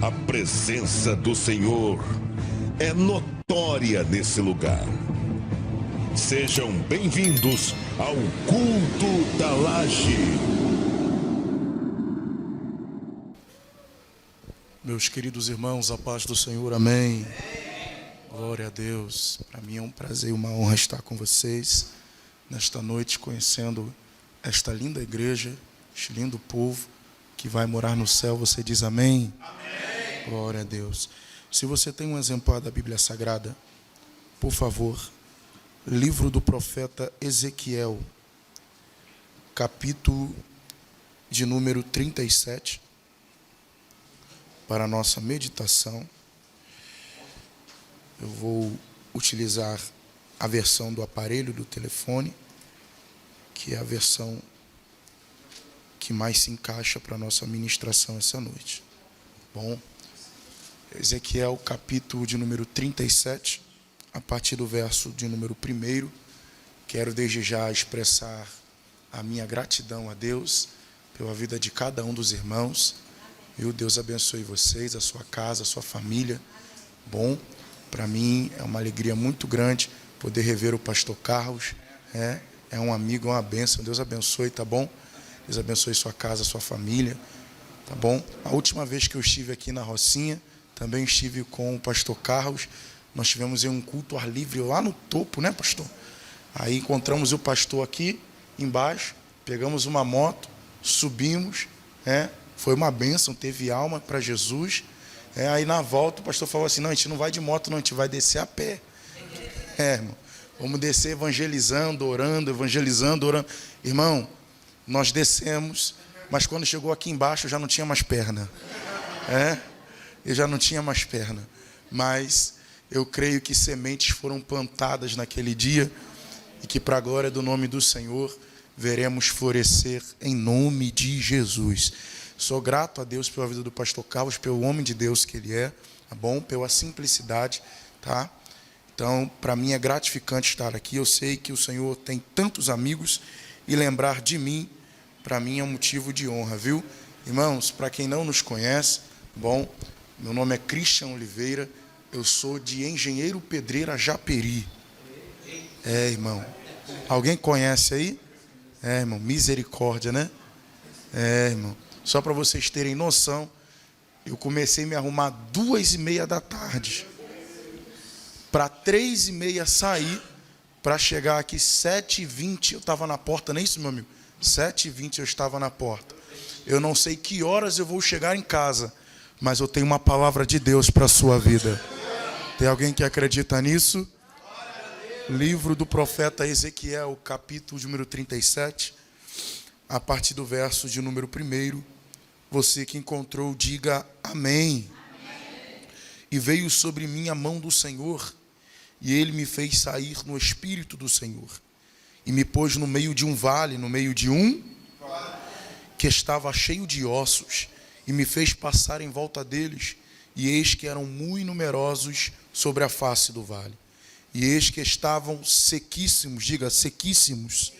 A presença do Senhor é notória nesse lugar. Sejam bem-vindos ao Culto da Laje. Meus queridos irmãos, a paz do Senhor, amém. Glória a Deus. Para mim é um prazer e uma honra estar com vocês nesta noite, conhecendo esta linda igreja, este lindo povo que vai morar no céu. Você diz amém? Amém. Glória a Deus. Se você tem um exemplar da Bíblia Sagrada, por favor, livro do profeta Ezequiel, capítulo de número 37, para a nossa meditação. Eu vou utilizar a versão do aparelho do telefone, que é a versão que mais se encaixa para a nossa ministração essa noite. Bom, Ezequiel, capítulo de número 37, a partir do verso de número 1, quero desde já expressar a minha gratidão a Deus pela vida de cada um dos irmãos. Viu? Deus abençoe vocês, a sua casa, a sua família. Bom, para mim é uma alegria muito grande poder rever o pastor Carlos. É um amigo, é uma bênção. Deus abençoe, tá bom? Deus abençoe sua casa, sua família, tá bom? A última vez que eu estive aqui na Rocinha, também estive com o pastor Carlos. Nós tivemos um culto ao ar livre lá no topo, né, pastor? Aí encontramos o pastor aqui embaixo, pegamos uma moto, subimos, foi uma bênção, teve alma para Jesus. Aí na volta o pastor falou assim: não, a gente não vai de moto, não, a gente vai descer a pé. Irmão, vamos descer evangelizando, orando. Irmão, nós descemos, mas quando chegou aqui embaixo eu já não tinha mais perna. Eu já não tinha mais perna. Mas eu creio que sementes foram plantadas naquele dia e que para a glória do nome do Senhor veremos florescer em nome de Jesus. Sou grato a Deus pela vida do pastor Carlos, pelo homem de Deus que ele é, tá bom? Pela simplicidade, tá? Então, para mim é gratificante estar aqui. Eu sei que o Senhor tem tantos amigos e lembrar de mim, para mim é um motivo de honra, viu? Irmãos, para quem não nos conhece, bom, meu nome é Christian Oliveira, eu sou de Engenheiro Pedreira Japeri. Irmão, alguém conhece aí? Irmão, misericórdia, né? Irmão, só para vocês terem noção, eu comecei a me arrumar 2h30 da tarde, para 3h30 sair, para chegar aqui 7h20, eu estava na porta, não é isso, meu amigo? 7h20 eu estava na porta. Eu não sei que horas eu vou chegar em casa, mas eu tenho uma palavra de Deus para a sua vida. Tem alguém que acredita nisso? Livro do profeta Ezequiel, capítulo de número 37, a partir do verso de número 1. Você que encontrou, diga amém. E veio sobre mim a mão do Senhor, e ele me fez sair no Espírito do Senhor, e me pôs no meio de um vale, no meio de um que estava cheio de ossos, e me fez passar em volta deles, e eis que eram muito numerosos sobre a face do vale, e eis que estavam sequíssimos, diga sequíssimos.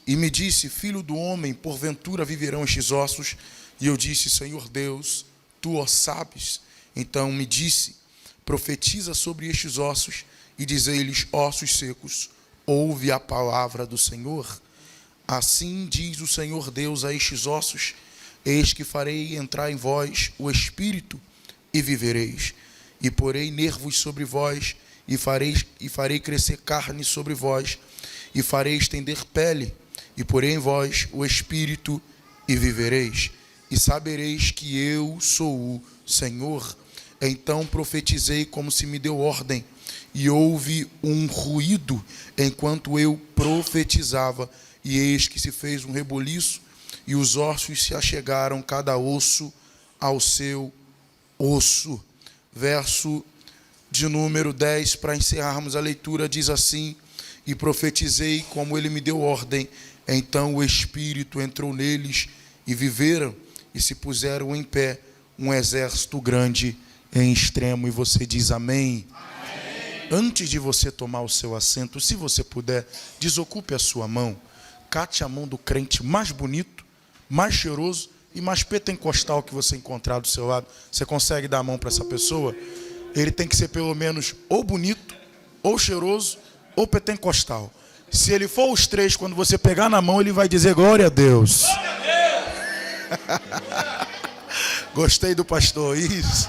E me disse: filho do homem, porventura viverão estes ossos? E eu disse: Senhor Deus, tu o sabes. Então me disse: profetiza sobre estes ossos e diz-lhes: ossos secos, ouve a palavra do Senhor. Assim diz o Senhor Deus a estes ossos: eis que farei entrar em vós o Espírito e vivereis, e porei nervos sobre vós, e farei crescer carne sobre vós, e farei estender pele, e porei em vós o Espírito e vivereis, e sabereis que eu sou o Senhor. Então profetizei como se me deu ordem, e houve um ruído enquanto eu profetizava, e eis que se fez um reboliço, e os ossos se achegaram, cada osso ao seu osso. Verso de número 10, para encerrarmos a leitura, diz assim: e profetizei como ele me deu ordem, então o Espírito entrou neles, e viveram, e se puseram em pé um exército grande em extremo. E você diz amém? Amém. Antes de você tomar o seu assento, se você puder, desocupe a sua mão, cate a mão do crente mais bonito, mais cheiroso e mais pentecostal que você encontrar do seu lado, você consegue dar a mão para essa pessoa? Ele tem que ser pelo menos ou bonito, ou cheiroso, ou pentecostal. Se ele for os três, quando você pegar na mão, ele vai dizer glória a Deus. Gostei do pastor, isso.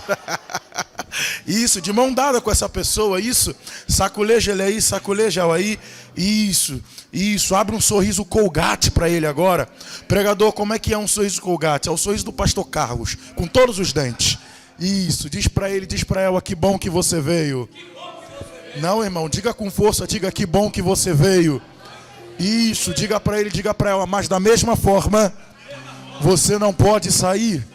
Isso, de mão dada com essa pessoa, isso. Saculeja ele aí, saculeja ela aí. Isso. Abre um sorriso Colgate para ele agora. Pregador, como é que é um sorriso Colgate? É o sorriso do pastor Carlos, com todos os dentes. Isso, diz para ele, diz para ela, que bom que você veio. Não, irmão, diga com força, diga que bom que você veio. Isso, diga para ele, diga para ela, mas da mesma forma, você não pode sair.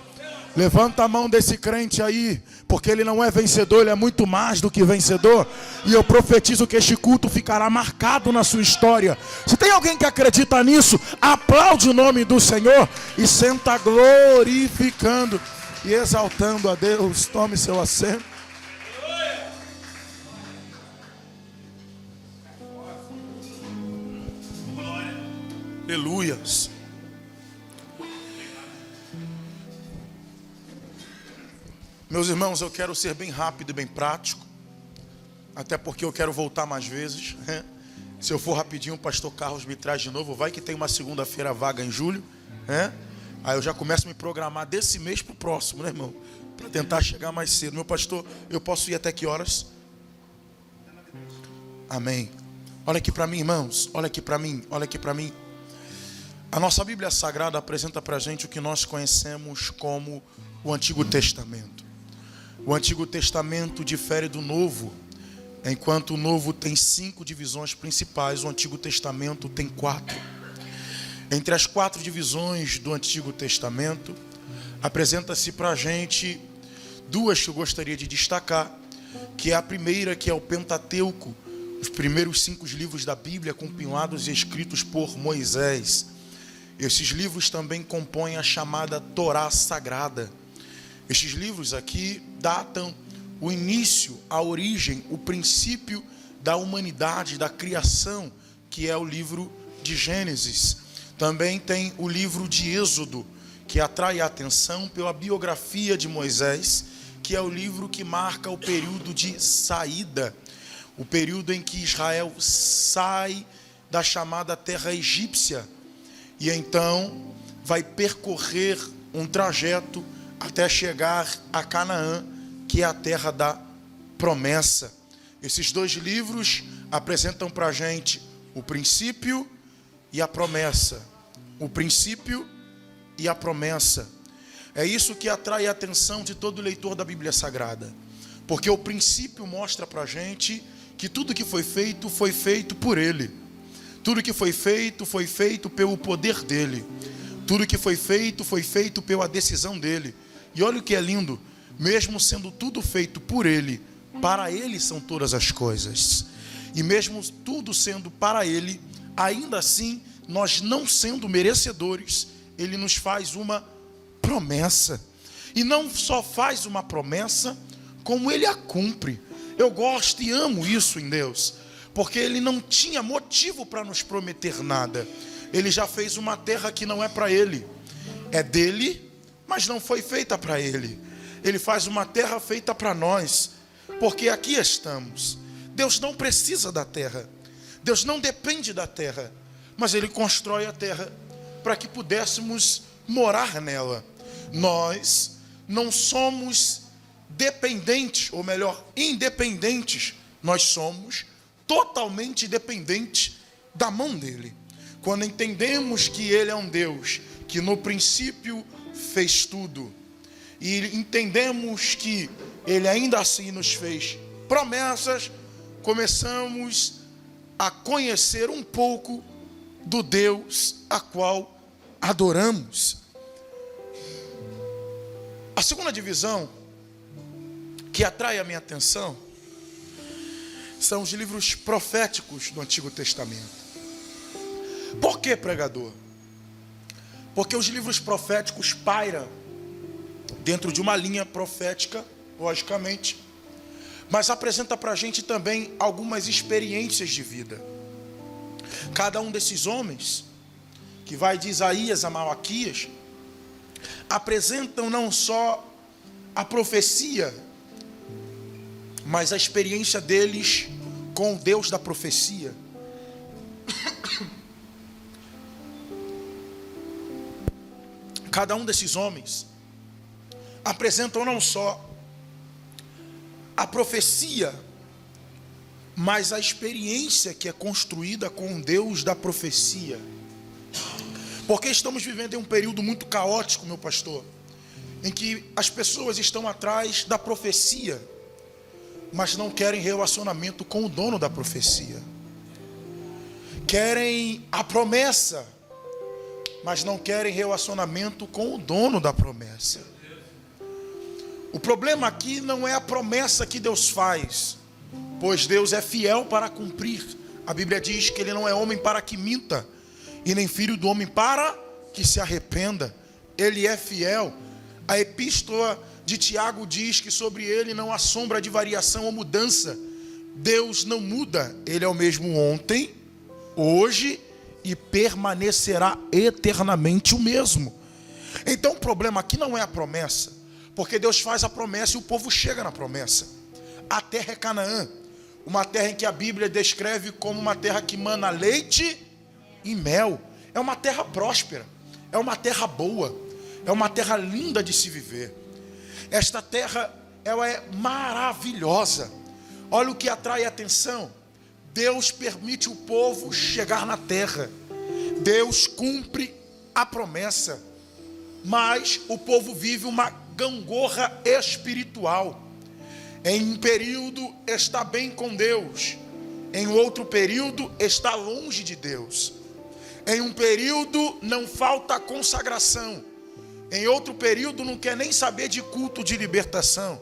Levanta a mão desse crente aí, porque ele não é vencedor, ele é muito mais do que vencedor. E eu profetizo que este culto ficará marcado na sua história. Se tem alguém que acredita nisso, aplaude o nome do Senhor e senta glorificando e exaltando a Deus. Tome seu assento. Aleluias. Meus irmãos, eu quero ser bem rápido e bem prático, até porque eu quero voltar mais vezes. Se eu for rapidinho, o pastor Carlos me traz de novo. Vai que tem uma segunda-feira vaga em julho. Aí eu já começo a me programar desse mês para o próximo, né, irmão? Para tentar chegar mais cedo. Meu pastor, eu posso ir até que horas? Amém. Olha aqui para mim, irmãos. Olha aqui para mim, olha aqui para mim. A nossa Bíblia Sagrada apresenta para a gente o que nós conhecemos como o Antigo Testamento. O Antigo Testamento difere do Novo. Enquanto o Novo tem 5 divisões principais, o Antigo Testamento tem 4. Entre as 4 divisões do Antigo Testamento, apresenta-se para a gente 2 que eu gostaria de destacar, que é a primeira, que é o Pentateuco, os primeiros 5 livros da Bíblia compilados e escritos por Moisés. Esses livros também compõem a chamada Torá Sagrada. Estes livros aqui datam o início, a origem, o princípio da humanidade, da criação, que é o livro de Gênesis. Também tem o livro de Êxodo, que atrai a atenção pela biografia de Moisés, que é o livro que marca o período de saída, o período em que Israel sai da chamada terra egípcia e então vai percorrer um trajeto até chegar a Canaã, que é a terra da promessa. Esses 2 livros apresentam para a gente o princípio e a promessa. O princípio e a promessa. É isso que atrai a atenção de todo leitor da Bíblia Sagrada. Porque o princípio mostra para a gente que tudo que foi feito por Ele. Tudo que foi feito pelo poder dEle. Tudo que foi feito pela decisão dEle. E olha o que é lindo, mesmo sendo tudo feito por Ele, para Ele são todas as coisas. E mesmo tudo sendo para Ele, ainda assim, nós não sendo merecedores, Ele nos faz uma promessa. E não só faz uma promessa, como Ele a cumpre. Eu gosto e amo isso em Deus, porque Ele não tinha motivo para nos prometer nada. Ele já fez uma terra que não é para Ele, é dele, mas não foi feita para Ele. Ele faz uma terra feita para nós, porque aqui estamos. Deus não precisa da terra, Deus não depende da terra, mas Ele constrói a terra para que pudéssemos morar nela. Nós não somos dependentes, ou melhor, independentes. Nós somos totalmente dependentes da mão dEle. Quando entendemos que Ele é um Deus que no princípio fez tudo, e entendemos que Ele ainda assim nos fez promessas, começamos a conhecer um pouco do Deus a qual adoramos. A segunda divisão que atrai a minha atenção são os livros proféticos do Antigo Testamento. Por que, pregador? Porque os livros proféticos pairam dentro de uma linha profética, logicamente, mas apresenta para a gente também algumas experiências de vida. Cada um desses homens, que vai de Isaías a Malaquias, apresentam não só a profecia, mas a experiência deles com o Deus da profecia. Cada um desses homens apresentam não só a profecia, mas a experiência que é construída com o Deus da profecia. Porque estamos vivendo em um período muito caótico, meu pastor, em que as pessoas estão atrás da profecia, mas não querem relacionamento com o dono da profecia. Querem a promessa, mas não querem relacionamento com o dono da promessa. O problema aqui não é a promessa que Deus faz, pois Deus é fiel para cumprir. A Bíblia diz que Ele não é homem para que minta, e nem filho do homem para que se arrependa. Ele é fiel. A epístola de Tiago diz que sobre Ele não há sombra de variação ou mudança. Deus não muda. Ele é o mesmo ontem, hoje e permanecerá eternamente o mesmo. Então o problema aqui não é a promessa, porque Deus faz a promessa e o povo chega na promessa. A terra é Canaã, uma terra em que a Bíblia descreve como uma terra que mana leite e mel. É uma terra próspera, é uma terra boa, é uma terra linda de se viver. Esta terra, ela é maravilhosa. Olha o que atrai a atenção. Deus permite o povo chegar na terra. Deus cumpre a promessa. Mas o povo vive uma gangorra espiritual. Em um período está bem com Deus, em outro período está longe de Deus. Em um período não falta consagração, em outro período não quer nem saber de culto de libertação.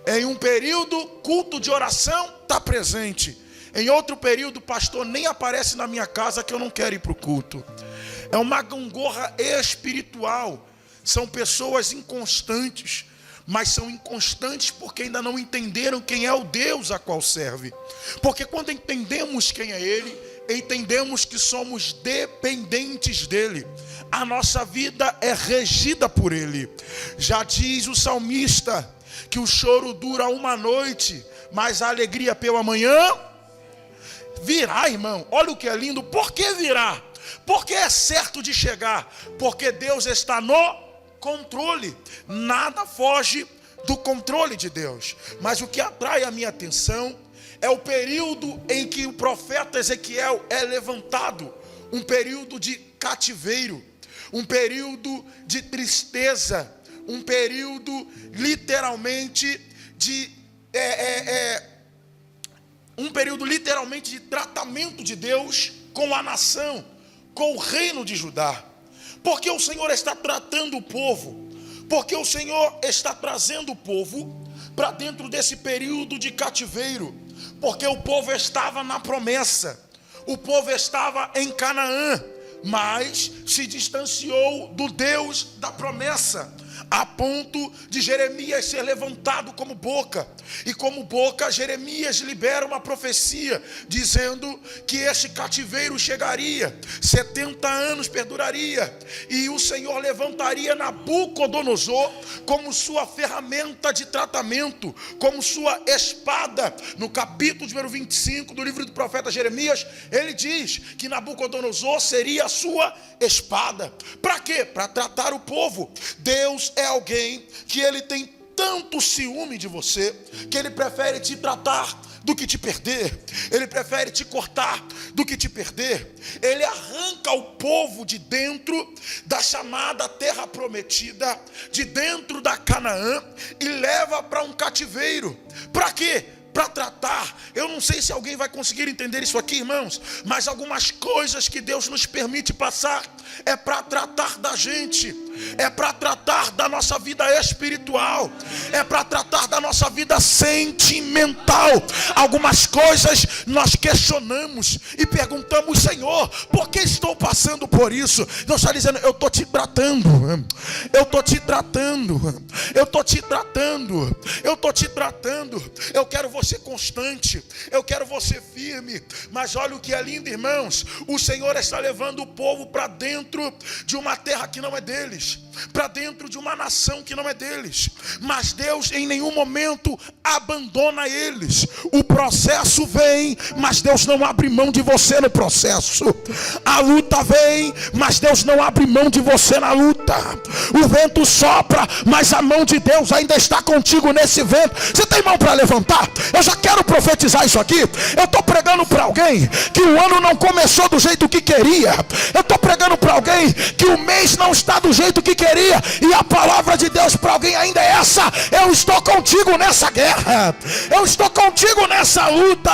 Em um período, culto de oração está presente. Em outro período, pastor, nem aparece na minha casa que eu não quero ir para o culto. É uma gangorra espiritual. São pessoas inconstantes, mas são inconstantes porque ainda não entenderam quem é o Deus a qual serve. Porque quando entendemos quem é Ele, entendemos que somos dependentes dEle. A nossa vida é regida por Ele. Já diz o salmista que o choro dura uma noite, mas a alegria pela manhã virá, irmão. Olha o que é lindo. Por que virá? Porque é certo de chegar. Porque Deus está no controle. Nada foge do controle de Deus. Mas o que atrai a minha atenção é o período em que o profeta Ezequiel é levantado. Um período de cativeiro, um período de tristeza, um período literalmente de de tratamento de Deus com a nação, com o reino de Judá. Porque o Senhor está tratando o povo, porque o Senhor está trazendo o povo para dentro desse período de cativeiro, porque o povo estava na promessa, o povo estava em Canaã, mas se distanciou do Deus da promessa, a ponto de Jeremias ser levantado como boca. E como boca, Jeremias libera uma profecia, dizendo que este cativeiro chegaria, 70 anos perduraria, e o Senhor levantaria Nabucodonosor como sua ferramenta de tratamento, como sua espada. No capítulo número 25 do livro do profeta Jeremias, ele diz que Nabucodonosor seria a sua espada. Para quê? Para tratar o povo. Deus é alguém que ele tem tanto ciúme de você, que ele prefere te tratar do que te perder. Ele prefere te cortar do que te perder. Ele arranca o povo de dentro da chamada terra prometida, de dentro da Canaã, e leva para um cativeiro. Para quê? Para tratar. Eu não sei se alguém vai conseguir entender isso aqui, irmãos, mas algumas coisas que Deus nos permite passar é para tratar da gente, é para tratar da nossa vida espiritual, é para tratar da nossa vida sentimental. Algumas coisas nós questionamos e perguntamos: Senhor, por que estou passando por isso? Deus está dizendo: eu estou te tratando, eu estou te tratando, eu estou te tratando, eu estou te tratando. Eu quero você você constante, eu quero você firme. Mas olha o que é lindo, irmãos. O Senhor está levando o povo para dentro de uma terra que não é deles, para dentro de uma nação que não é deles. Mas Deus em nenhum momento abandona eles. O processo vem, mas Deus não abre mão de você no processo. A luta vem, mas Deus não abre mão de você na luta. O vento sopra, mas a mão de Deus ainda está contigo nesse vento. Você tem mão para levantar? Eu já quero profetizar isso aqui. Eu estou pregando para alguém que o ano não começou do jeito que queria. Eu estou pregando para alguém que o mês não está do jeito que queria. E a palavra de Deus para alguém ainda é essa: eu estou contigo nessa guerra, eu estou contigo nessa luta.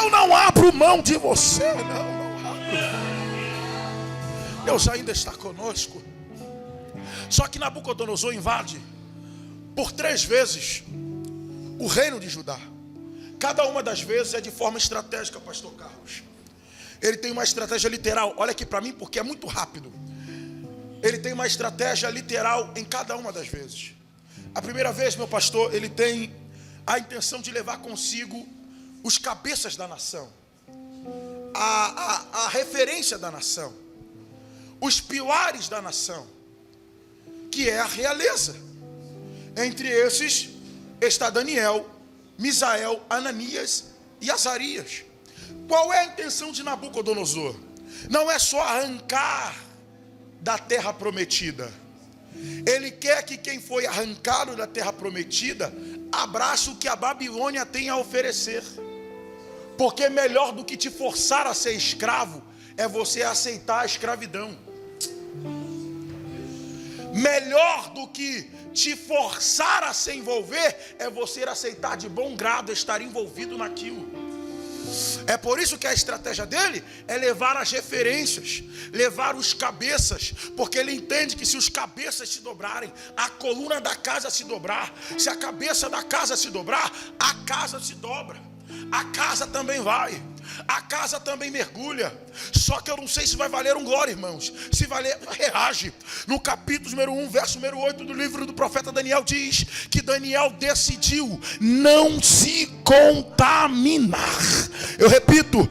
Eu não abro mão de você, não abro. Deus ainda está conosco. Só que Nabucodonosor invade por 3 vezes o reino de Judá. Cada uma das vezes é de forma estratégica, pastor Carlos. Ele tem uma estratégia literal. Olha aqui para mim, porque é muito rápido. Ele tem uma estratégia literal em cada uma das vezes. A primeira vez, meu pastor, ele tem a intenção de levar consigo os cabeças da nação, a referência da nação, os pilares da nação, que é a realeza. Entre esses está Daniel, Misael, Ananias e Azarias. Qual é a intenção de Nabucodonosor? Não é só arrancar da terra prometida. Ele quer que quem foi arrancado da terra prometida abrace o que a Babilônia tem a oferecer. Porque melhor do que te forçar a ser escravo é você aceitar a escravidão. Melhor do que te forçar a se envolver é você aceitar de bom grado estar envolvido naquilo. É por isso que a estratégia dele é levar as referências, levar os cabeças, porque ele entende que se os cabeças se dobrarem, a coluna da casa se dobrar. Se a cabeça da casa se dobrar, a casa se dobra. A casa também vai, a casa também mergulha. Só que eu não sei se vai valer um glória, irmãos. Se valer, reage. No capítulo número 1, verso número 8 do livro do profeta Daniel, diz que Daniel decidiu não se contaminar. Eu repito,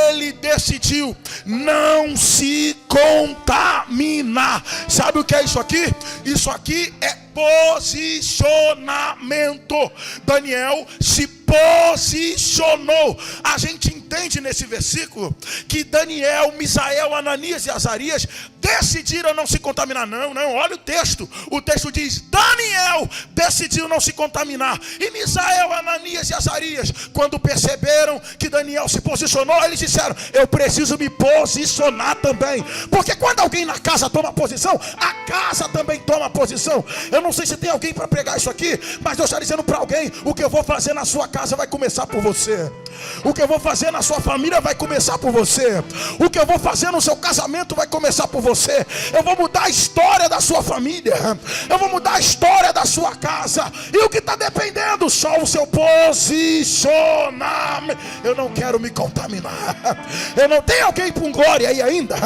ele decidiu não se contaminar. Sabe o que é isso aqui? Isso aqui é posicionamento. Daniel se posicionou. A gente entende nesse versículo que Daniel, Misael, Ananias e Azarias decidiram não se contaminar. Não, olha o texto. O texto diz: Daniel decidiu não se contaminar. E Misael, Ananias e Azarias, quando perceberam que Daniel se posicionou, eles disseram: eu preciso me posicionar também. Porque quando alguém na casa toma posição, a casa também toma posição. Eu não sei se tem alguém para pregar isso aqui, mas Deus está dizendo para alguém: o que eu vou fazer na sua casa vai começar por você. O que eu vou fazer na sua família vai começar por você. O que eu vou fazer no seu casamento vai começar por você. Eu vou mudar a história da sua família. Eu vou mudar a história da sua casa. E o que está dependendo? Só o seu posicionamento. Eu não quero me contaminar. Eu não tenho alguém com glória aí ainda?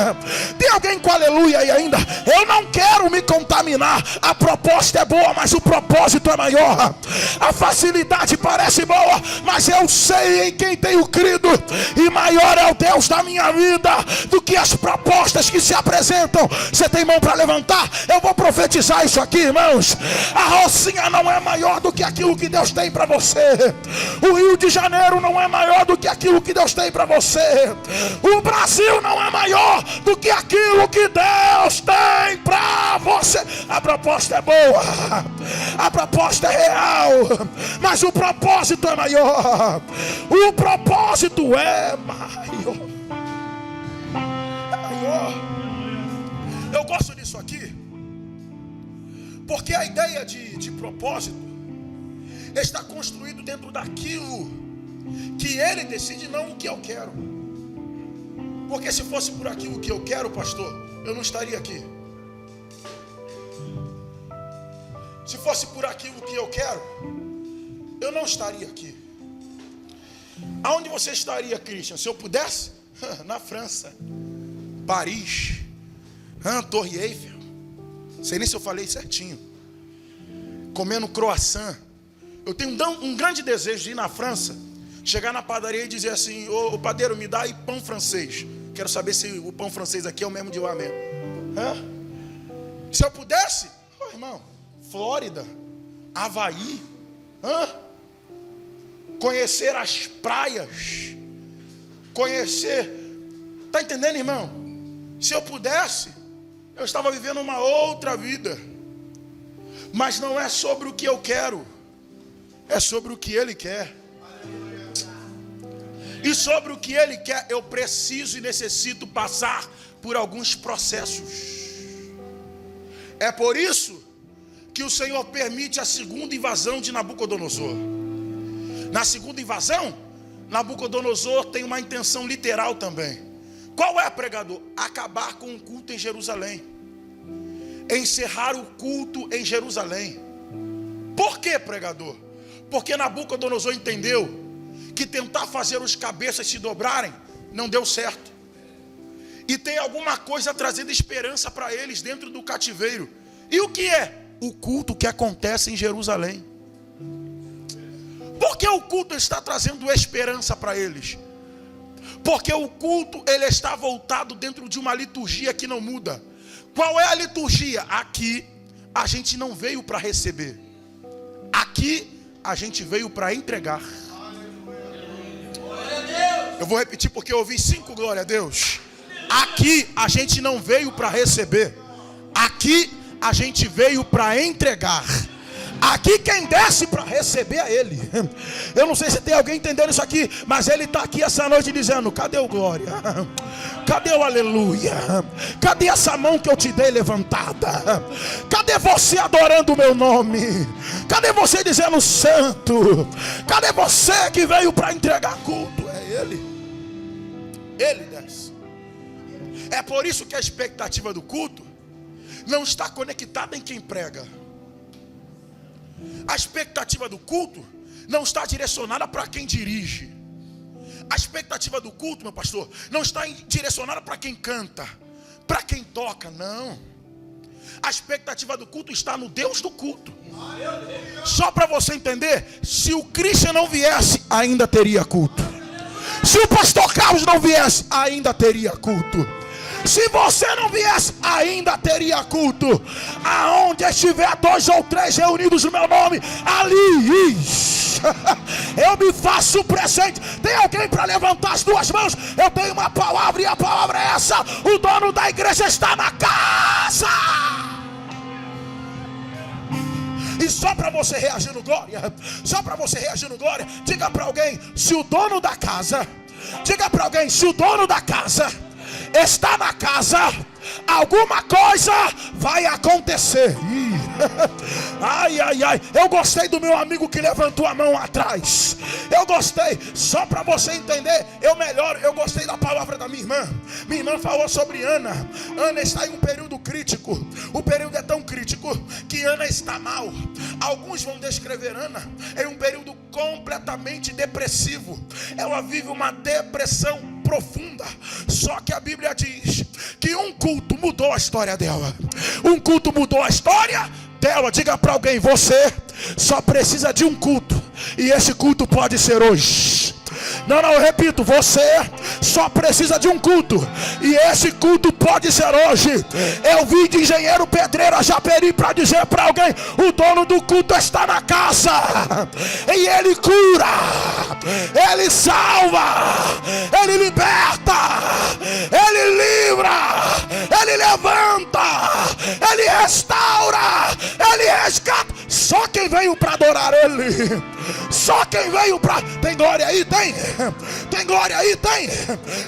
Tem alguém com aleluia aí ainda? Eu não quero me contaminar. A proposta é boa, mas o propósito é maior. A facilidade parece boa, mas eu sei em quem tenho crido, e maior é o Deus da minha vida do que as propostas que se apresentam. Você tem mão para levantar? Eu vou profetizar isso aqui, irmãos. A Rocinha não é maior do que aquilo que Deus tem para você. O Rio de Janeiro não é maior do que aquilo que Deus tem para você. O Brasil não é maior do que aquilo que Deus tem para você. A proposta é boa, a proposta é real, mas o propósito é maior. O propósito é maior. Eu gosto disso aqui, porque a ideia de propósito está construído dentro daquilo que ele decide, não o que eu quero. Porque se fosse por aquilo que eu quero, pastor, eu não estaria aqui. Se fosse por aquilo que eu quero, eu não estaria aqui. Aonde você estaria, Christian? Se eu pudesse? Na França, Paris, Torre Eiffel. Sei nem se eu falei certinho. Comendo croissant, Eu tenho um grande desejo de ir na França, chegar na padaria e dizer assim: ô padeiro, me dá aí pão francês. Quero saber se o pão francês aqui é o mesmo de lá mesmo. Se eu pudesse, irmão, Flórida, Havaí, conhecer as praias, conhecer, tá entendendo, irmão? Se eu pudesse, eu estava vivendo uma outra vida. Mas não é sobre o que eu quero, é sobre o que Ele quer. E sobre o que Ele quer, eu preciso e necessito passar por alguns processos. É por isso que o Senhor permite a segunda invasão de Nabucodonosor. Na segunda invasão, Nabucodonosor tem uma intenção literal também. Qual é, pregador? Acabar com o culto em Jerusalém. Encerrar o culto em Jerusalém. Por quê, pregador? Porque Nabucodonosor entendeu que tentar fazer os cabeças se dobrarem não deu certo. E tem alguma coisa trazendo esperança para eles dentro do cativeiro. E o que é? O culto que acontece em Jerusalém. Por que o culto está trazendo esperança para eles? Porque o culto, ele está voltado dentro de uma liturgia que não muda. Qual é a liturgia? Aqui a gente não veio para receber. Aqui a gente veio para entregar. Eu vou repetir porque eu ouvi 5 glória a Deus. Aqui a gente não veio para receber. Aqui a gente veio para entregar. Aqui quem desce para receber é Ele. Eu não sei se tem alguém entendendo isso aqui, mas Ele está aqui essa noite dizendo: cadê o glória? Cadê o aleluia? Cadê essa mão que eu te dei levantada? Cadê você adorando o meu nome? Cadê você dizendo santo? Cadê você que veio para entregar culto? É Ele. Ele desce. É por isso que a expectativa do culto não está conectada em quem prega. A expectativa do culto não está direcionada para quem dirige. A expectativa do culto, meu pastor, não está direcionada para quem canta, para quem toca, não. A expectativa do culto está no Deus do culto. Só para você entender, se o Christian não viesse, ainda teria culto. Se o pastor Carlos não viesse, ainda teria culto. Se você não viesse, ainda teria culto. Aonde estiver 2 ou 3 reunidos no meu nome, ali eu me faço presente. Tem alguém para levantar as 2 mãos? Eu tenho uma palavra e a palavra é essa: o dono da igreja está na casa. E só para você reagir no glória, só para você reagir no glória, diga para alguém: se o dono da casa, diga para alguém, se o dono da casa está na casa, alguma coisa vai acontecer. Ai, ai, ai. Eu gostei do meu amigo que levantou a mão atrás. Eu gostei. Só para você entender, eu gostei da palavra da minha irmã. Minha irmã falou sobre Ana. Ana está em um período crítico. O período é tão crítico que Ana está mal. Alguns vão descrever Ana em um período completamente depressivo. Ela vive uma depressão profunda. Só que a Bíblia diz que um culto mudou a história dela. Um culto mudou a história dela. Diga para alguém: você só precisa de um culto, e esse culto pode ser hoje. Não, eu repito, você só precisa de um culto, e esse culto pode ser hoje. Eu vim de Engenheiro Pedreiro a Japeri para dizer para alguém: o dono do culto está na casa, e Ele cura, Ele salva, Ele liberta, Ele livra, Ele levanta, Ele restaura, Ele resgata. Só quem veio para adorar Ele, só quem veio para... Tem glória aí? Tem glória aí?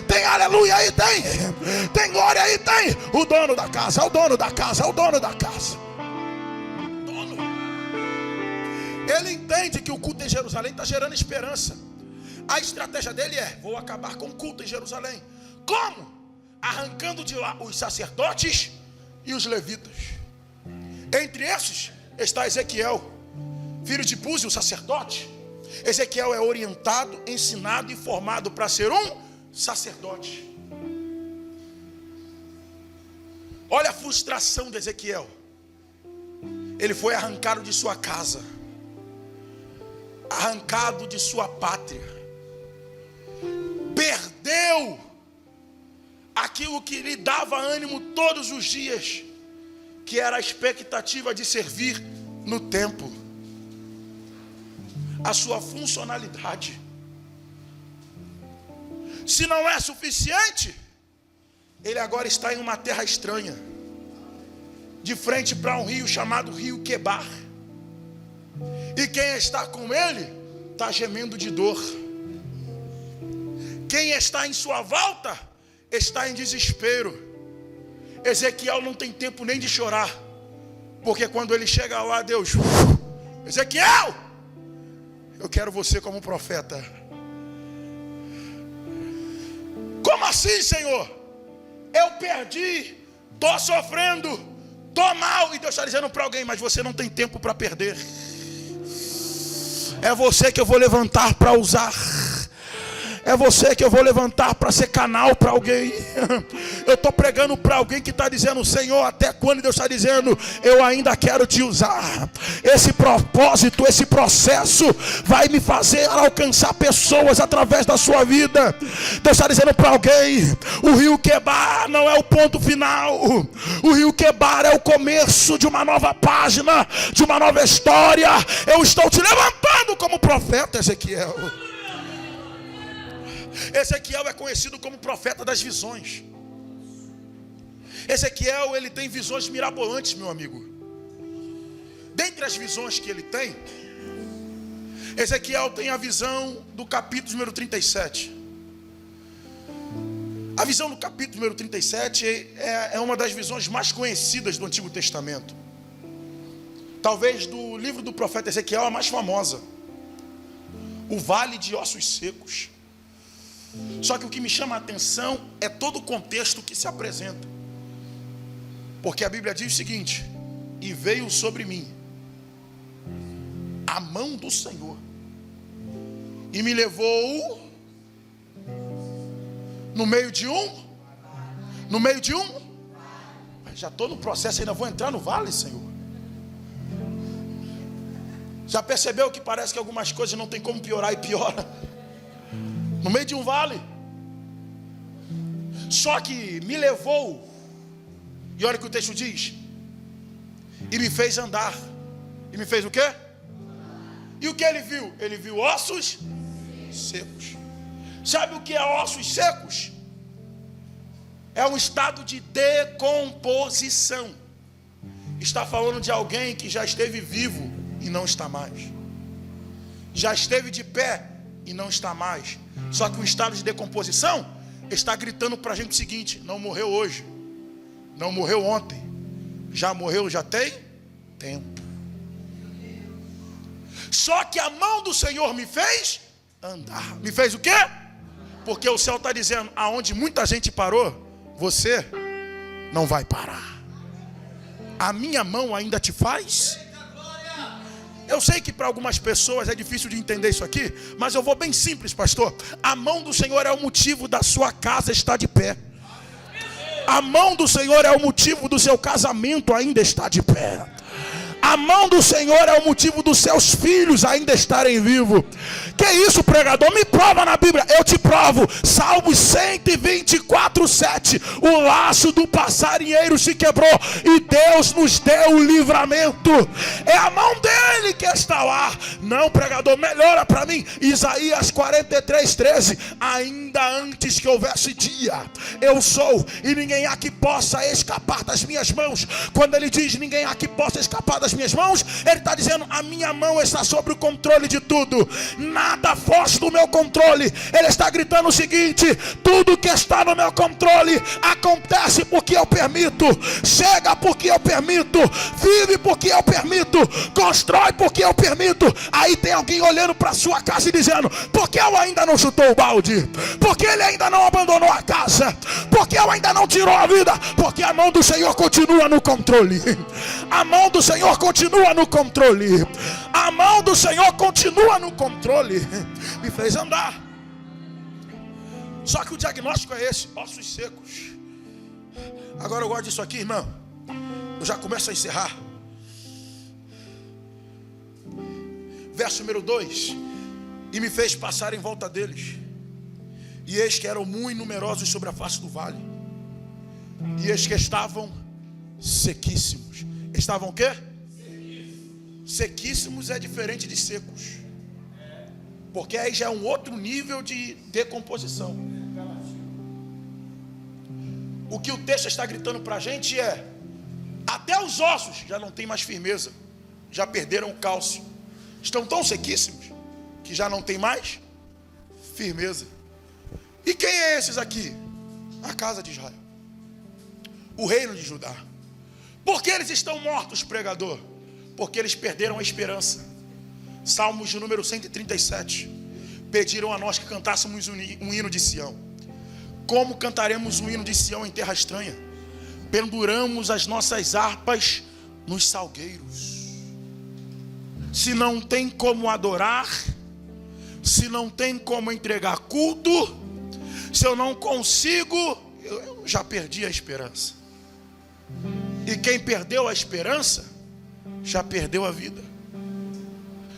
Tem aleluia aí? Tem glória aí? O dono da casa, o dono da casa, o dono da casa. Dono. Ele entende que o culto em Jerusalém está gerando esperança. A estratégia dele é: vou acabar com o culto em Jerusalém. Como? Arrancando de lá os sacerdotes e os levitas. Entre esses está Ezequiel, filho de Buzi, o sacerdote. Ezequiel é orientado, ensinado e formado para ser um sacerdote. Olha a frustração de Ezequiel. Ele foi arrancado de sua casa. arrancado de sua pátria, perdeu aquilo que lhe dava ânimo todos os dias, que era a expectativa de servir no templo, a sua funcionalidade. Se não é suficiente, ele agora está em uma terra estranha, de frente para um rio chamado Rio Quebar. E quem está com ele está gemendo de dor. Quem está em sua volta está em desespero. Ezequiel não tem tempo nem de chorar, porque quando ele chega lá, Deus: Ezequiel, eu quero você como profeta. Como assim, Senhor? Eu perdi, estou sofrendo, estou mal. E Deus está dizendo para alguém: mas você não tem tempo para perder. É você que eu vou levantar para usar. É você que eu vou levantar para ser canal para alguém. Eu estou pregando para alguém que está dizendo: Senhor, até quando? Deus está dizendo: eu ainda quero te usar. Esse propósito, esse processo vai me fazer alcançar pessoas através da sua vida. Deus está dizendo para alguém: o Rio Quebar não é o ponto final. O Rio Quebar é o começo de uma nova página, de uma nova história. Eu estou te levantando como profeta, Ezequiel. Ezequiel é conhecido como profeta das visões. Ezequiel, ele tem visões mirabolantes, meu amigo. Dentre as visões que ele tem, Ezequiel tem a visão do capítulo número 37. A visão do capítulo número 37 é uma das visões mais conhecidas do Antigo Testamento. Talvez do livro do profeta Ezequiel a mais famosa. O Vale de Ossos Secos. Só que o que me chama a atenção é todo o contexto que se apresenta. Porque a Bíblia diz o seguinte: e veio sobre mim a mão do Senhor, e me levou no meio de um. Já estou no processo, ainda vou entrar no vale, Senhor. Já percebeu que parece que algumas coisas não tem como piorar e piora? No meio de um vale. Só que me levou, e olha o que o texto diz: e me fez andar. E me fez o quê? E o que ele viu? Ele viu ossos secos. Sabe o que é ossos secos? É um estado de decomposição. Está falando de alguém que já esteve vivo e não está mais. Já esteve de pé e não está mais. Só que o estado de decomposição está gritando para a gente o seguinte: não morreu hoje, não morreu ontem, já morreu já tem tempo. Só que a mão do Senhor me fez andar. Me fez o quê? Porque o céu está dizendo: aonde muita gente parou, você não vai parar. A minha mão ainda te faz. Eu sei que para algumas pessoas é difícil de entender isso aqui, mas eu vou bem simples, pastor. A mão do Senhor é o motivo da sua casa estar de pé. A mão do Senhor é o motivo do seu casamento ainda estar de pé. A mão do Senhor é o motivo dos seus filhos ainda estarem vivos. Que isso, pregador? Me prova na Bíblia. Eu te provo. Salmos 124:7. O laço do passarinheiro se quebrou e Deus nos deu o livramento. É a mão dele que está lá. Não, pregador, melhora para mim. Isaías 43:13. Ainda antes que houvesse dia, eu sou, e ninguém há que possa escapar das minhas mãos. Quando ele diz ninguém há que possa escapar das minhas mãos, ele está dizendo: a minha mão está sobre o controle de tudo, nada foge do meu controle. Ele está gritando o seguinte: tudo que está no meu controle acontece porque eu permito, chega porque eu permito, vive porque eu permito, constrói porque eu permito. Aí tem alguém olhando para a sua casa e dizendo: por que eu ainda não chutou o balde? Por que ele ainda não abandonou a casa? Por que eu ainda não tirou a vida? Porque a mão do Senhor continua no controle. A mão do Senhor continua no controle. A mão do Senhor continua no controle. Me fez andar. Só que o diagnóstico é esse: ossos secos. Agora eu gosto disso aqui, irmão. Eu já começo a encerrar. Verso número 2: e me fez passar em volta deles, e eis que eram muito numerosos sobre a face do vale, e eis que estavam sequíssimos. Estavam o quê? Sequíssimos é diferente de secos, porque aí já é um outro nível de decomposição. O que o texto está gritando para a gente é: até os ossos já não tem mais firmeza, já perderam o cálcio, estão tão sequíssimos que já não tem mais firmeza. E quem é esses aqui? A casa de Israel, o reino de Judá. Por que eles estão mortos, pregador? Porque eles perderam a esperança. Salmos de número 137 pediram a nós que cantássemos um hino de Sião. Como cantaremos um hino de Sião em terra estranha? Penduramos as nossas harpas nos salgueiros. Se não tem como adorar, se não tem como entregar culto, se eu não consigo, eu já perdi a esperança. E quem perdeu a esperança, já perdeu a vida.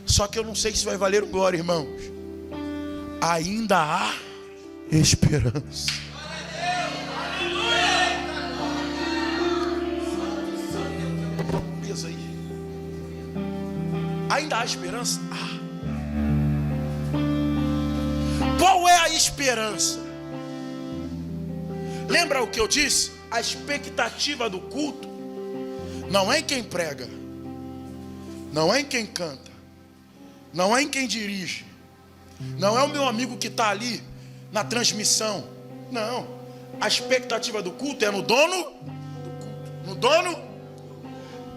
Só que eu não sei se vai valer o glória, irmãos. Ainda há esperança. Ainda há esperança? Qual é a esperança? Lembra o que eu disse? A expectativa do culto não é em quem prega, não é em quem canta, não é em quem dirige, não é o meu amigo que está ali na transmissão. Não, a expectativa do culto é no dono do culto, no dono.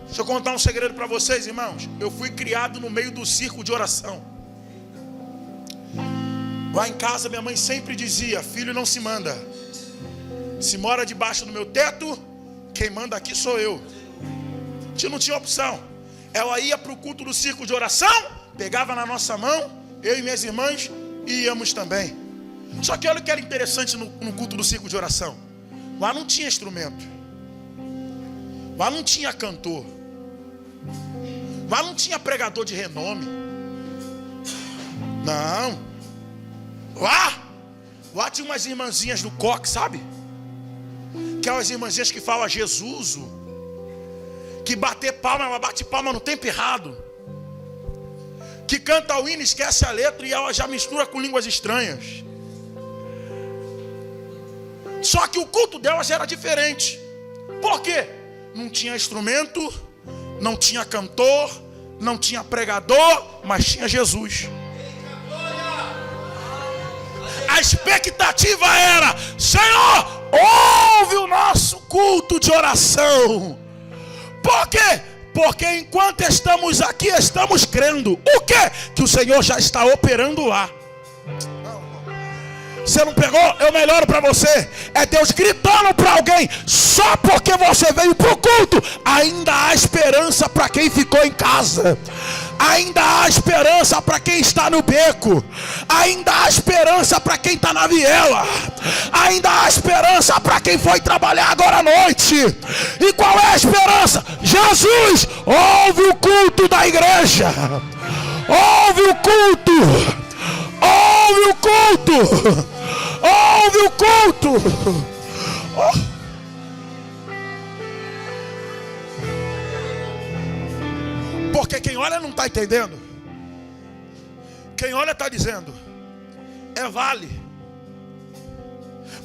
Deixa eu contar um segredo para vocês, irmãos. Eu fui criado no meio do círculo de oração. Lá em casa minha mãe sempre dizia: filho não se manda, se mora debaixo do meu teto, quem manda aqui sou eu. A gente não tinha opção. Ela ia para o culto do círculo de oração, pegava na nossa mão, eu e minhas irmãs íamos também. Só que olha o que era interessante no culto do círculo de oração. Lá não tinha instrumento, lá não tinha cantor, lá não tinha pregador de renome. Não. Lá tinha umas irmãzinhas do coque, sabe? Aquelas irmãzinhas que falam Jesus, que bater palma, ela bate palma no tempo errado, que canta o hino, esquece a letra e ela já mistura com línguas estranhas. Só que o culto delas era diferente. Por quê? Não tinha instrumento, não tinha cantor, não tinha pregador, mas tinha Jesus. A expectativa era: Senhor, ouve o nosso culto de oração. Por quê? Porque enquanto estamos aqui, estamos crendo. O quê? Que o Senhor já está operando lá. Você não pegou? Eu melhoro para você. É Deus gritando para alguém: só porque você veio para o culto, ainda há esperança para quem ficou em casa. Ainda há esperança para quem está no beco. Ainda há esperança para quem está na viela. Ainda há esperança para quem foi trabalhar agora à noite. E qual é a esperança? Jesus, ouve o culto da igreja. Ouve o culto. Ouve o culto. Ouve o culto. Oh. Porque quem olha não está entendendo. Quem olha está dizendo: é vale.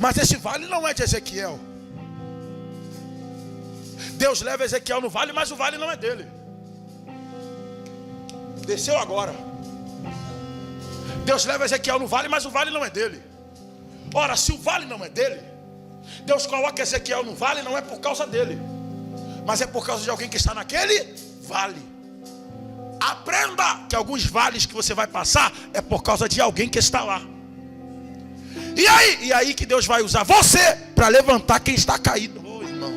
Mas esse vale não é de Ezequiel. Deus leva Ezequiel no vale, mas o vale não é dele. Desceu agora. Deus leva Ezequiel no vale, mas o vale não é dele. Ora, se o vale não é dele, Deus coloca Ezequiel no vale, não é por causa dele, mas é por causa de alguém que está naquele vale. Aprenda que alguns vales que você vai passar é por causa de alguém que está lá. E aí que Deus vai usar você para levantar quem está caído. Oh, irmão.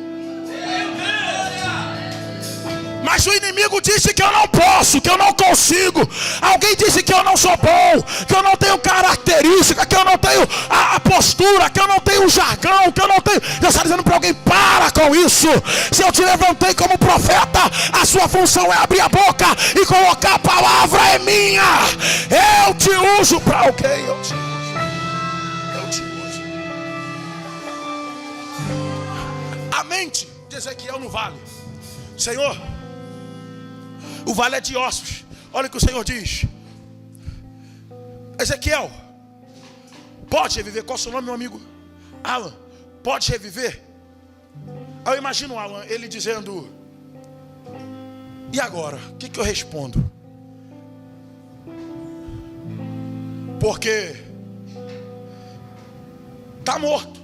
Mas o inimigo disse que eu não posso, que eu não consigo. Alguém disse que eu não sou bom, que eu não tenho característica, que eu não tenho tenho a postura, que eu não tenho o jargão, que eu não tenho. Deus está dizendo para alguém: para com isso. Se eu te levantei como profeta, a sua função é abrir a boca e colocar a palavra é minha. Eu te uso para alguém. Eu te uso. A mente de Ezequiel no vale. Senhor, o vale é de ossos. Olha o que o Senhor diz: Ezequiel, pode reviver? Qual é o seu nome, meu amigo? Alan, pode reviver? Aí eu imagino o Alan, ele dizendo: e agora? O que eu respondo? Porque está morto.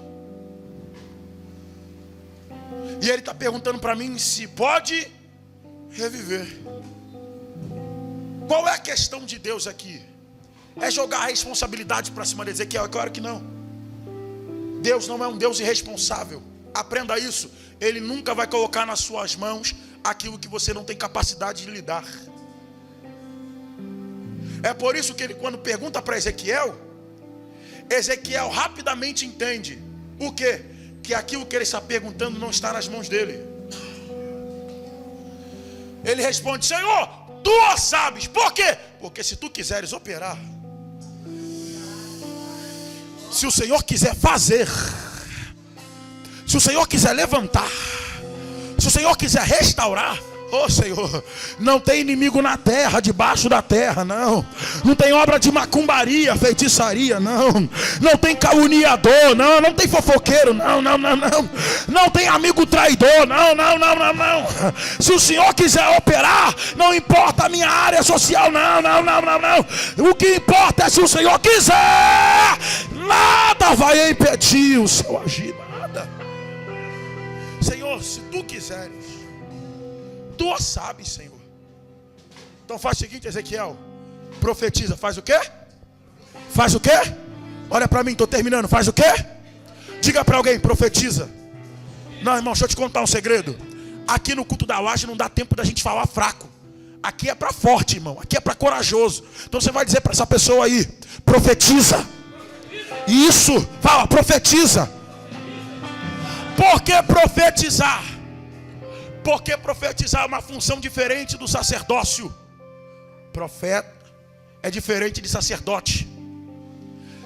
E ele está perguntando para mim se pode reviver. Qual é a questão de Deus aqui? É jogar a responsabilidade para cima de Ezequiel? É claro que não. Deus não é um Deus irresponsável. Aprenda isso. Ele nunca vai colocar nas suas mãos aquilo que você não tem capacidade de lidar. É por isso que ele, quando pergunta para Ezequiel, Ezequiel rapidamente entende o quê? Que aquilo que ele está perguntando não está nas mãos dele. Ele responde: Senhor, tu sabes. Por quê? Porque se tu quiseres operar, se o Senhor quiser fazer, se o Senhor quiser levantar, se o Senhor quiser restaurar, oh Senhor, não tem inimigo na terra, debaixo da terra, não. Não tem obra de macumbaria, feitiçaria, não. Não tem caluniador, não. Não tem fofoqueiro, não. Não tem amigo traidor, não. Se o Senhor quiser operar, não importa a minha área social, não. O que importa é se o Senhor quiser. Nada vai impedir o seu agir, nada. Senhor, se tu quiseres, tu sabes, Senhor. Então faz o seguinte, Ezequiel, profetiza. Faz o quê? Faz o quê? Olha para mim, estou terminando. Faz o quê? Diga para alguém: profetiza. Não, irmão, deixa eu te contar um segredo. Aqui no culto da laje não dá tempo da gente falar fraco. Aqui é para forte, irmão. Aqui é para corajoso. Então você vai dizer para essa pessoa aí: profetiza. Isso, fala, profetiza. Por que profetizar? Porque profetizar é uma função diferente do sacerdócio. Profeta é diferente de sacerdote.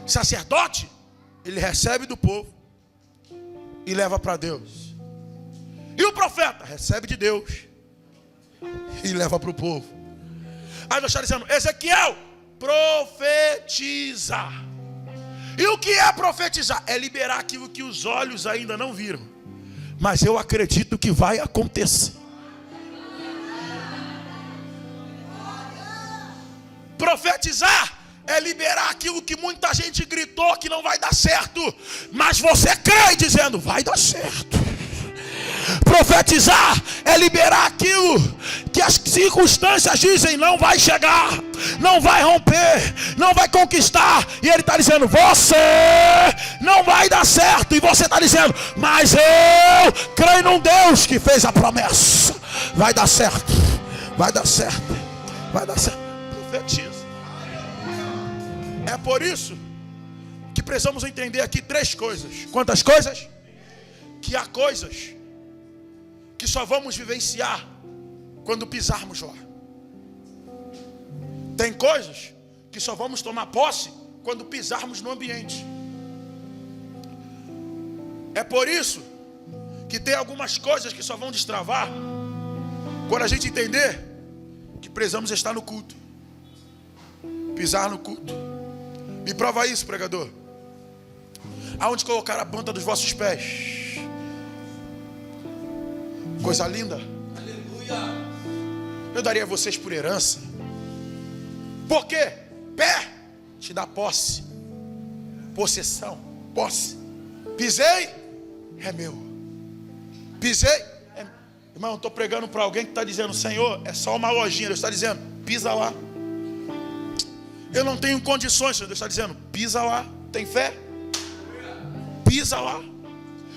Sacerdote, ele recebe do povo e leva para Deus. E o profeta recebe de Deus e leva para o povo. Aí Deus está dizendo: Ezequiel, profetiza. E o que é profetizar? É liberar aquilo que os olhos ainda não viram, mas eu acredito que vai acontecer. Profetizar é liberar aquilo que muita gente gritou que não vai dar certo, mas você crê dizendo: vai dar certo. Profetizar é liberar aquilo que as circunstâncias dizem não vai chegar, não vai romper, não vai conquistar. E ele está dizendo: você não vai dar certo. E você está dizendo: mas eu creio num Deus que fez a promessa. Vai dar certo, vai dar certo, vai dar certo. Profetiza. É por isso que precisamos entender aqui 3 coisas. Quantas coisas? Que há coisas que só vamos vivenciar quando pisarmos lá. Tem coisas que só vamos tomar posse quando pisarmos no ambiente. É por isso que tem algumas coisas que só vão destravar quando a gente entender que precisamos estar no culto. Pisar no culto. Me prova isso, pregador. Aonde colocar a planta dos vossos pés? Coisa linda. Aleluia. Eu daria a vocês por herança. Por quê? Pé te dá posse. Possessão. Posse. Pisei, é meu. Pisei, é... Irmão, eu estou pregando para alguém que está dizendo: Senhor, é só uma lojinha. Deus está dizendo: pisa lá. Eu não tenho condições. Deus está dizendo: pisa lá. Tem fé? Pisa lá.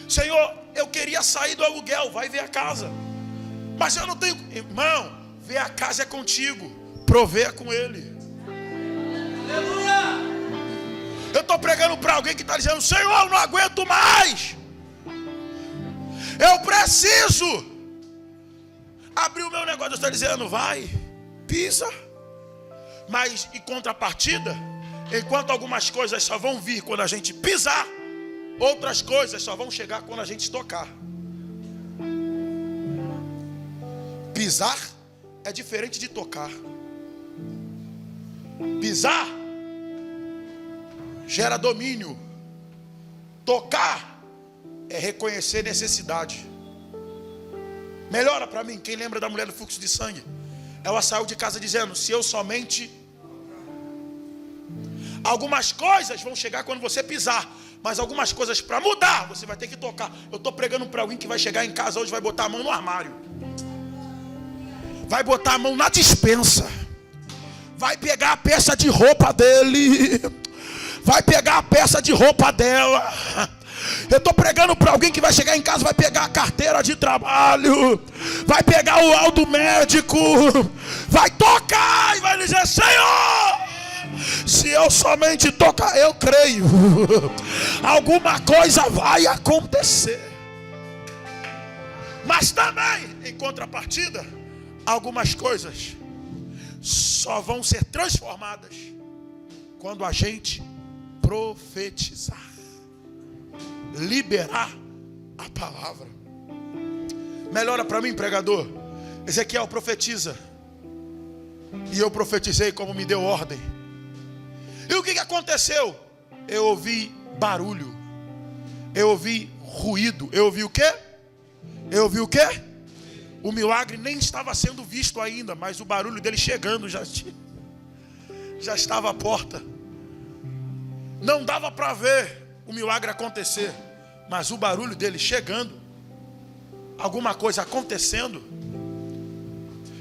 Senhor, eu queria sair do aluguel, vai ver a casa. Mas eu não tenho. Irmão, ver a casa é contigo, prover é com ele. Aleluia. Eu estou pregando para alguém que está dizendo: Senhor, eu não aguento mais. Eu preciso abrir o meu negócio. Deus está dizendo: vai, pisa. Mas em contrapartida, enquanto algumas coisas só vão vir quando a gente pisar, outras coisas só vão chegar quando a gente tocar. Pisar é diferente de tocar. Pisar gera domínio. Tocar é reconhecer necessidade. Melhora para mim, quem lembra da mulher do fluxo de sangue? Ela saiu de casa dizendo: se eu somente... Algumas coisas vão chegar quando você pisar, mas algumas coisas para mudar, você vai ter que tocar. Eu estou pregando para alguém que vai chegar em casa hoje, vai botar a mão no armário, vai botar a mão na despensa, vai pegar a peça de roupa dele, vai pegar a peça de roupa dela. Eu estou pregando para alguém que vai chegar em casa, vai pegar a carteira de trabalho, vai pegar o laudo médico, vai tocar e vai dizer: Senhor, se eu somente tocar, eu creio, alguma coisa vai acontecer. Mas também, em contrapartida, algumas coisas só vão ser transformadas quando a gente profetizar, liberar a palavra. Melhora para mim, pregador. Ezequiel profetiza, e eu profetizei como me deu ordem. E o que aconteceu? Eu ouvi barulho, eu ouvi ruído, eu ouvi o quê? Eu ouvi o quê? O milagre nem estava sendo visto ainda, mas o barulho dele chegando já estava à porta. Não dava para ver o milagre acontecer, mas o barulho dele chegando, alguma coisa acontecendo.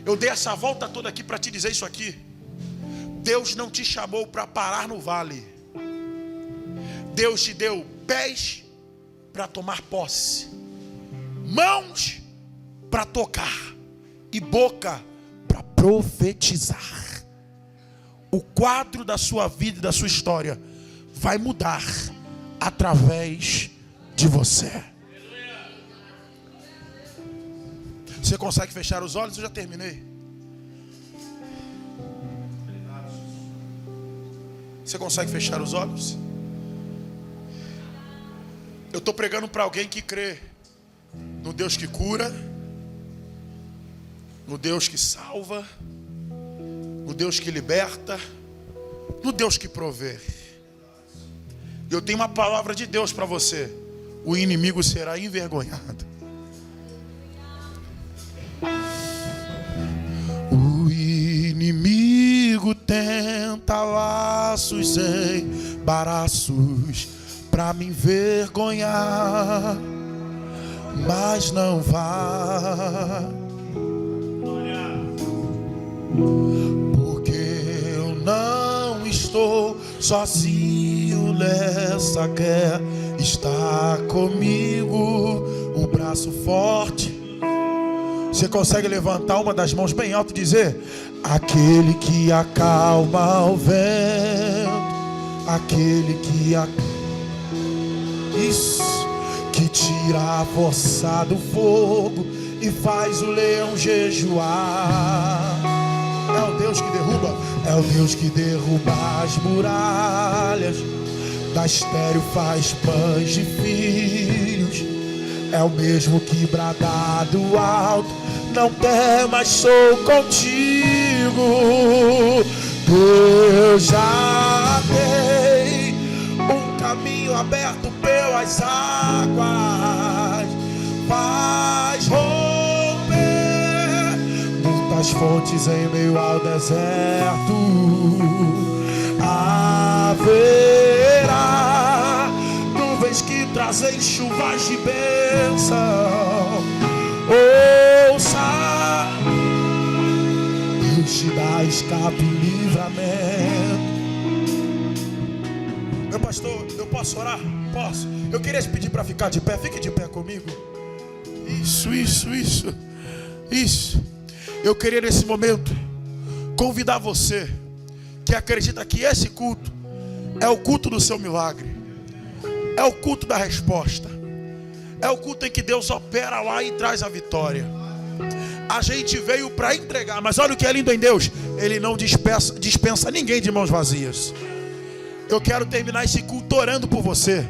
Eu dei essa volta toda aqui para te dizer isso aqui. Deus não te chamou para parar no vale. Deus te deu pés para tomar posse, mãos para tocar e boca para profetizar. O quadro da sua vida e da sua história vai mudar através de você. Você consegue fechar os olhos? Eu já terminei. Você consegue fechar os olhos? Eu estou pregando para alguém que crê no Deus que cura, no Deus que salva, no Deus que liberta, no Deus que provê. Eu tenho uma palavra de Deus para você: o inimigo será envergonhado. O inimigo tenta laços embaraços para me envergonhar, mas não vá, porque eu não estou sozinho nessa guerra. Está comigo o braço forte. Você consegue levantar uma das mãos bem alto e dizer: aquele que acalma o vento, aquele que isso, que tira a força do fogo e faz o leão jejuar. É o Deus que derruba, é o Deus que derruba as muralhas, da estéril faz pães de filhos. É o mesmo que bradar do alto: não temas, sou contigo. Eu já dei um caminho aberto pelas águas, faz romper muitas fontes em meio ao deserto. Haverá nuvens que trazem chuvas de bênção. Ouça, Deus te dá escape e livramento. Meu pastor, eu posso orar? Posso. Eu queria te pedir para ficar de pé. Fique de pé comigo. Isso. Eu queria nesse momento convidar você que acredita que esse culto É o culto do seu milagre. É o culto da resposta. É o culto em que Deus opera lá e traz a vitória. A gente veio para entregar, mas olha o que é lindo em Deus. Ele não dispensa ninguém de mãos vazias. Eu quero terminar esse culto orando por você,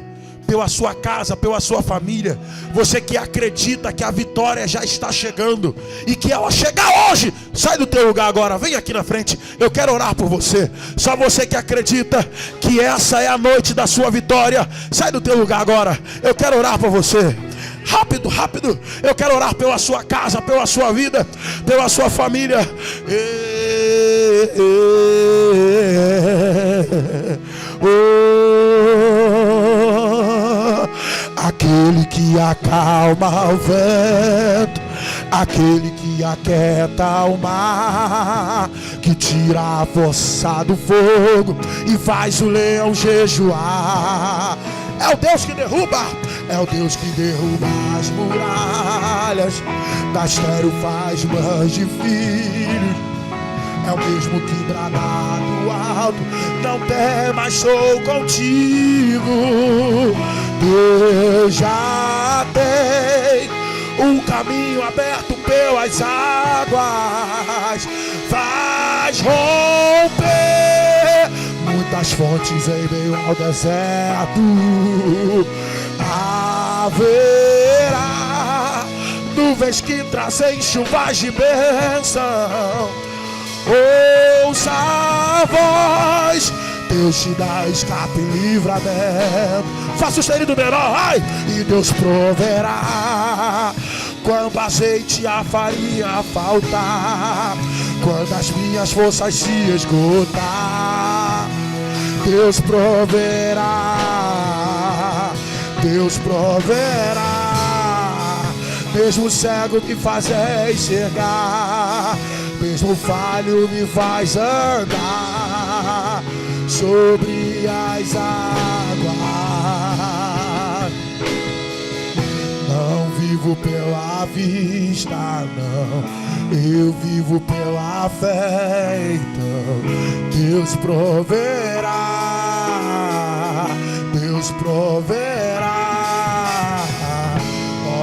pela sua casa, pela sua família. Você que acredita que a vitória já está chegando e que ela chega hoje. Sai do teu lugar agora, vem aqui na frente. Eu quero orar por você. Só você que acredita que essa é a noite da sua vitória. Sai do teu lugar agora. Eu quero orar por você. Rápido, rápido. Eu quero orar pela sua casa, pela sua vida, pela sua família. Aquele que acalma o vento, aquele que aquieta o mar, que tira a força do fogo e faz o leão jejuar. É o Deus que derruba, é o Deus que derruba as muralhas, da estéril faz mães de filhos. É o mesmo que brada do alto, não temas, sou contigo. Deus já tem um caminho aberto pelas águas, faz romper muitas fontes em meio ao deserto. Haverá nuvens que trazem chuvas de bênção. Ouça a voz, Deus te dá escape e livramento. Faça o sustenido menor, ai! E Deus proverá quando azeite e a farinha faltar, quando as minhas forças se esgotar. Deus proverá, Deus proverá. Mesmo cego me faz enxergar, mesmo falho me faz andar sobre as águas. Não vivo pela vista, não, eu vivo pela fé. Então Deus proverá, Deus proverá.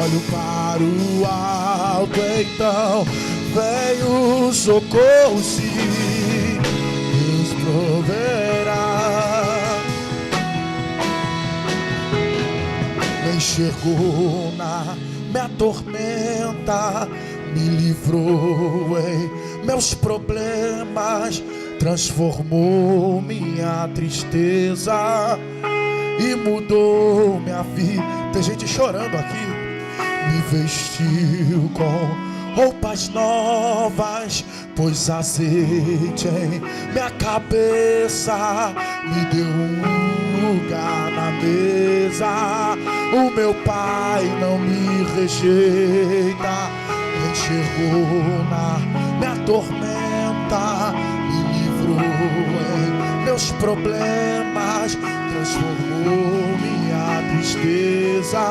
Olho para o alto, então vem o socorro, sim, Deus proverá. Me enxergou na minha tormenta, me livrou em meus problemas, transformou minha tristeza e mudou minha vida. Tem gente chorando aqui. Me vestiu com roupas novas, pôs azeite em minha cabeça, me deu um lugar na mesa. O meu Pai não me rejeita, me enxergou na minha tormenta, me livrou em meus problemas, transformou minha tristeza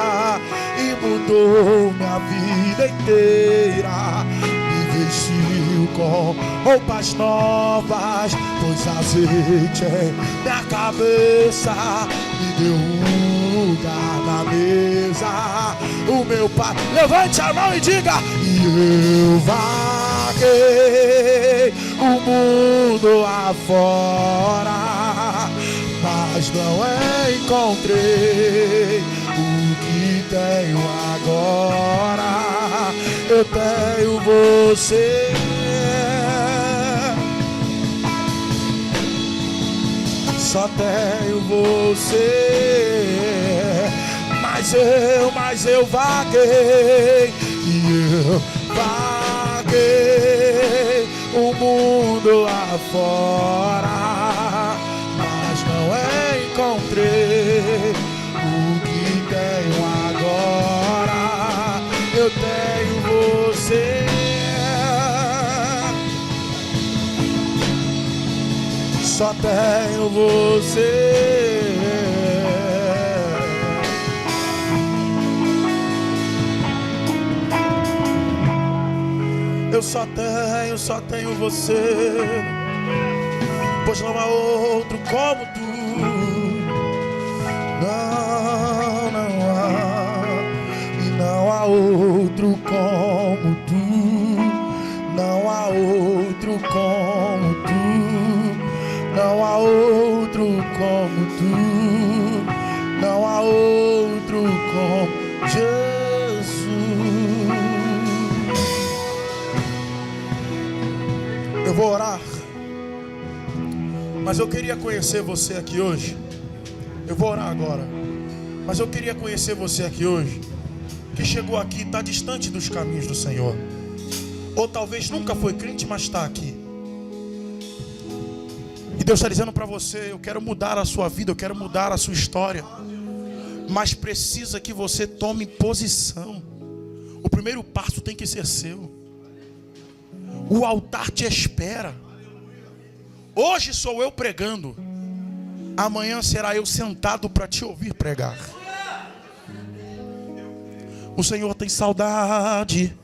e mudou minha vida inteira. Me vestiu com roupas novas, pôs azeite em minha cabeça, me deu um lugar na mesa. O meu Pai, levante a mão e diga: e eu vaguei o mundo afora, mas não encontrei o que tenho agora. Eu tenho você, só tenho você. Mas eu vaguei, e eu vaguei o mundo afora, mas não encontrei o que tenho agora. Eu tenho você, só tenho você. Eu só tenho você, pois não há outro como tu. Não, não há. E não há outro como tu. Não há outro como tu. Não há outro como tu. Não há outro como Jesus. Eu vou orar, mas eu queria conhecer você aqui hoje. Eu vou orar agora, mas eu queria conhecer você aqui hoje, que chegou aqui e está distante dos caminhos do Senhor, ou talvez nunca foi crente, mas está aqui. E Deus está dizendo para você: eu quero mudar a sua vida, eu quero mudar a sua história, mas precisa que você tome posição. O primeiro passo tem que ser seu. O altar te espera. Hoje sou eu pregando, amanhã será eu sentado para te ouvir pregar. O Senhor tem saudade.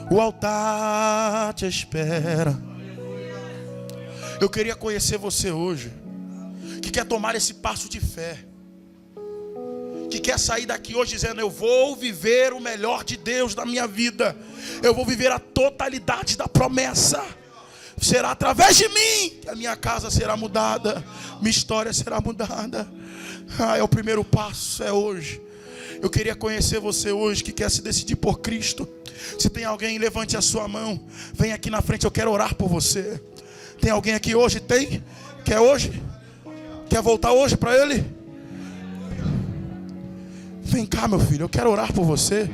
O altar te espera. Eu queria conhecer você hoje, que quer tomar esse passo de fé, que quer sair daqui hoje dizendo: eu vou viver o melhor de Deus na minha vida. Eu vou viver a totalidade da promessa. Será através de mim que a minha casa será mudada, minha história será mudada. É o primeiro passo, é hoje. Eu queria conhecer você hoje, que quer se decidir por Cristo. Se tem alguém, levante a sua mão, vem aqui na frente, eu quero orar por você. Tem alguém aqui hoje? Tem? Quer hoje? Quer voltar hoje para Ele? Vem cá, meu filho, eu quero orar por você.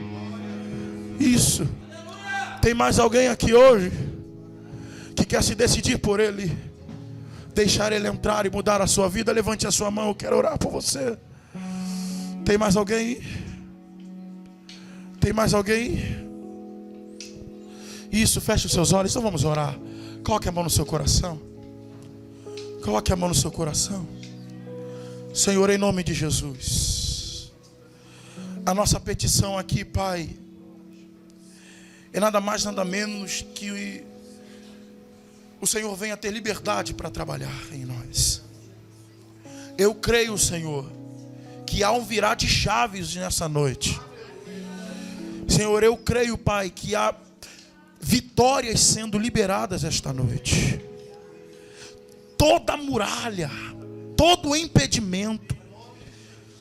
Isso. Tem mais alguém aqui hoje que quer se decidir por Ele, deixar Ele entrar e mudar a sua vida? Levante a sua mão, eu quero orar por você. Tem mais alguém? Tem mais alguém? Isso, feche os seus olhos, então vamos orar. Coloque a mão no seu coração. Coloque a mão no seu coração. Senhor, em nome de Jesus, a nossa petição aqui, Pai, é nada mais, nada menos que o Senhor venha ter liberdade para trabalhar em nós. Eu creio, Senhor, que há um virar de chaves nessa noite. Senhor, eu creio, Pai, que há vitórias sendo liberadas esta noite. Toda muralha, todo impedimento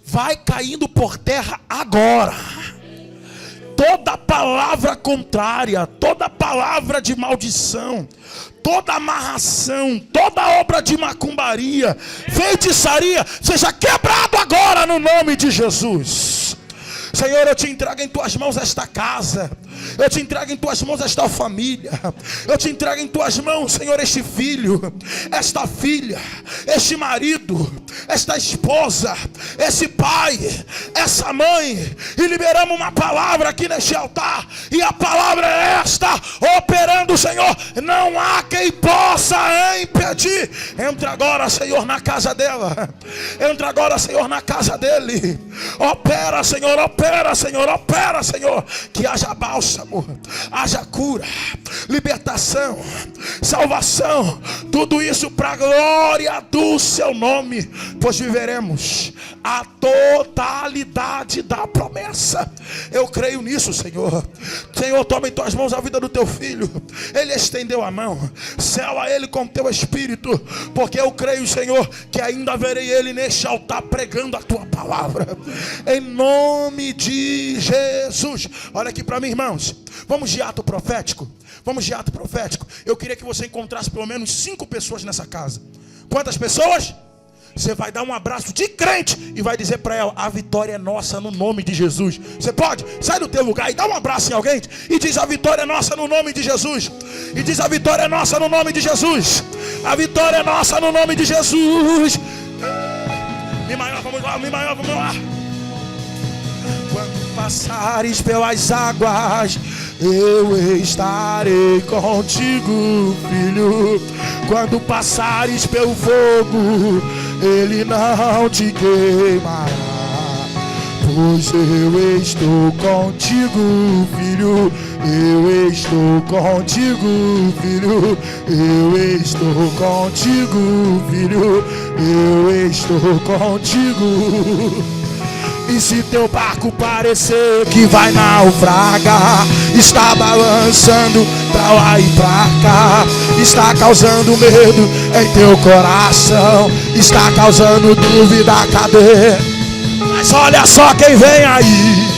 vai caindo por terra agora. Toda palavra contrária, toda palavra de maldição, toda amarração, toda obra de macumbaria, feitiçaria, seja quebrado agora no nome de Jesus. Senhor, eu te entrego em tuas mãos esta casa. Eu te entrego em tuas mãos esta família. Eu te entrego em tuas mãos, Senhor, este filho, esta filha, este marido, esta esposa, esse pai, essa mãe. E liberamos uma palavra aqui neste altar. E a palavra é esta: operando, Senhor, não há quem possa impedir. Entra agora, Senhor, na casa dela. Entra agora, Senhor, na casa dele. Opera, Senhor, opera, Senhor, opera, Senhor. Que haja bálsamo, haja cura, libertação, salvação, tudo isso para a glória do seu nome, pois viveremos a totalidade da promessa. Eu creio nisso, Senhor. Senhor, toma em tuas mãos a vida do teu filho. Ele estendeu a mão, sela ele com teu espírito, porque eu creio, Senhor, que ainda verei ele neste altar pregando a tua palavra, em nome de Jesus. Olha aqui para mim, irmãos. Vamos de ato profético. Vamos de ato profético. Eu queria que você encontrasse pelo menos 5 pessoas nessa casa. Quantas pessoas? Você vai dar um abraço de crente e vai dizer para ela: a vitória é nossa no nome de Jesus. Você pode? Sai do teu lugar e dá um abraço em alguém e diz: a vitória é nossa no nome de Jesus. E diz: a vitória é nossa no nome de Jesus. A vitória é nossa no nome de Jesus. Mi maior, vamos lá, Mi maior, vamos lá. Quando passares pelas águas, eu estarei contigo, filho. Quando passares pelo fogo, ele não te queimará. Hoje eu estou contigo, filho. Eu estou contigo, filho. Eu estou contigo, filho. Eu estou contigo. E se teu barco parecer que vai naufragar, está balançando pra lá e pra cá, está causando medo em teu coração, está causando dúvida, cadê? Mas olha só quem vem aí.